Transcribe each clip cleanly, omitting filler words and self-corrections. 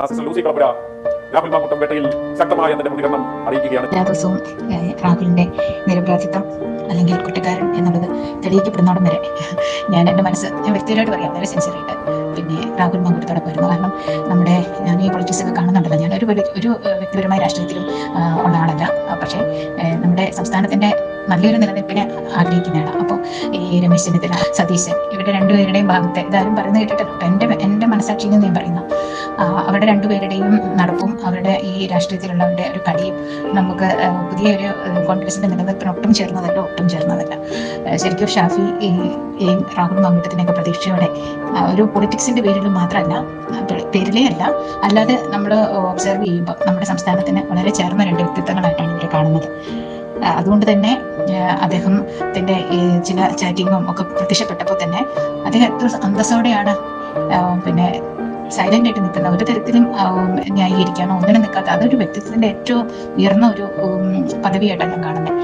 Sister Lucy കളപ്പുര രാഹുൽ മാങ്കൂട്ടം വേട്ടയിൽ ശക്തമായ തന്റെ പ്രതികരണം അറിയിക്കുകയാണ്. എല്ലാ ദിവസവും രാഹുലിന്റെ നിരപരാധിത്വം അല്ലെങ്കിൽ കുറ്റക്കാരൻ എന്നുള്ളത് തെളിയിക്കപ്പെടുന്നോടം വരെ ഞാൻ വ്യക്തിപരമായിട്ട് പറയാം, വളരെ സിൻസിയറായിട്ട് പിന്നെ രാഹുൽ മാങ്കൂട്ടത്തോടെ പോയിരുന്നു. കാരണം ഞാൻ ഈ പൊളിറ്റിക്സ് ഒക്കെ കാണുന്നുണ്ടല്ലോ, ഞാൻ ഒരു വ്യക്തിപരമായ രാഷ്ട്രീയത്തിലും ഉള്ള ആളല്ല. പക്ഷേ നമ്മുടെ സംസ്ഥാനത്തിന്റെ നല്ലൊരു നിലനിൽപ്പിനെ ആഗ്രഹിക്കുന്നതാണ്. അപ്പോൾ ഈ രമേശ് ചെന്നിത്തല, സതീശൻ, ഇവരുടെ രണ്ടുപേരുടെയും ഭാഗത്തെ ഇതാരും പറയുന്നത് കേട്ടിട്ട് എൻ്റെ മനസ്സാക്ഷിയിൽ നിന്ന് ഞാൻ പറയുന്ന അവരുടെ രണ്ടുപേരുടെയും നടപ്പും അവരുടെ ഈ രാഷ്ട്രീയത്തിലുള്ളവരുടെ ഒരു കളിയും നമുക്ക് പുതിയ ഒരു കോൺഗ്രസിന്റെ നിലനിൽപ്പിന് ഒട്ടും ചേർന്നതല്ല. ശരിക്കും ഷാഫി ഈ രാഹുൽ മാങ്കൂട്ടത്തിനൊക്കെ പ്രതീക്ഷയോടെ ഒരു പൊളിറ്റിക്സിന്റെ പേരിലും മാത്രമല്ല, പേരിലേ അല്ല, അല്ലാതെ നമ്മൾ ഒബ്സർവ് ചെയ്യുമ്പോൾ നമ്മുടെ സംസ്ഥാനത്തിന് വളരെ ചേർന്ന രണ്ട് വ്യക്തിത്വങ്ങളായിട്ടാണ് ഇവരെ കാണുന്നത്. അതുകൊണ്ട് തന്നെ അദ്ദേഹത്തിന്റെ ചില ചാറ്റിങ്ങും ഒക്കെ പ്രത്യക്ഷപ്പെട്ടപ്പോൾ തന്നെ അദ്ദേഹം എത്ര അന്തസ്സോടെയാണ് പിന്നെ സൈലന്റ് ആയിട്ട് നിൽക്കുന്ന, ഒരു തരത്തിലും ന്യായീകരിക്കാനോ ഒന്നിനും നിൽക്കാത്ത, അതൊരു വ്യക്തിത്വത്തിന്റെ ഏറ്റവും ഉയർന്ന ഒരു പദവിയായിട്ടാണ് ഞാൻ കാണുന്നത്.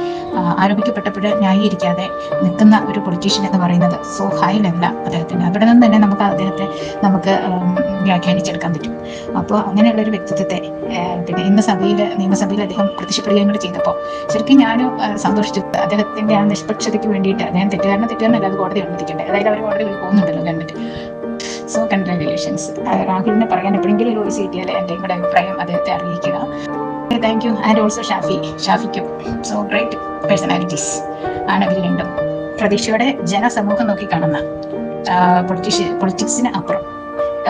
ആരോപിക്കപ്പെട്ടപ്പോൾ ന്യായീകരിക്കാതെ നിൽക്കുന്ന ഒരു പൊളിറ്റീഷ്യൻ എന്ന് പറയുന്നത് സോ ഹൈ ലെവലാണ് അദ്ദേഹത്തിന്. അവിടെ നിന്ന് തന്നെ അദ്ദേഹത്തെ വ്യാഖ്യാനിച്ചെടുക്കാൻ പറ്റും. അപ്പോൾ അങ്ങനെയുള്ള ഒരു വ്യക്തിത്വത്തെ പിന്നെ ഇന്ന് നിയമസഭയിൽ അദ്ദേഹം പ്രത്യക്ഷപ്പെടുകയും കൂടി ചെയ്തപ്പോൾ ശരിക്കും ഞാനും സന്തോഷിച്ചു. അദ്ദേഹത്തിന്റെ ആ നിഷ്പക്ഷതയ്ക്ക് വേണ്ടിയിട്ട് അദ്ദേഹം തെറ്റുകാരനല്ല, അത് കോടതി അനുവദിക്കണ്ടേ, അതായത് അവർ കോടതി പോകുന്നുണ്ടല്ലോ ഗവൺമെന്റ്. So congratulations. രാഹുലിനെ പറയാൻ എപ്പോഴെങ്കിലും ഒരു വോയിസ് കിട്ടിയാൽ എന്റെയും കൂടെ അഭിപ്രായം അദ്ദേഹത്തെ അറിയിക്കുക. Thank you. ആൻഡ് ഓൾസോ ഷാഫിക്കും. സോ ഗ്രേറ്റ് പേഴ്സണാലിറ്റീസ് ആണ് ഇവർ രണ്ടും. പ്രതീക്ഷയോടെ ജനസമൂഹം നോക്കി കാണുന്ന പൊളിറ്റിക്സിന് അപ്പുറം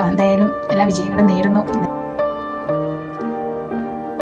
എന്തായാലും എല്ലാ വിജയങ്ങളും നേരുന്നു.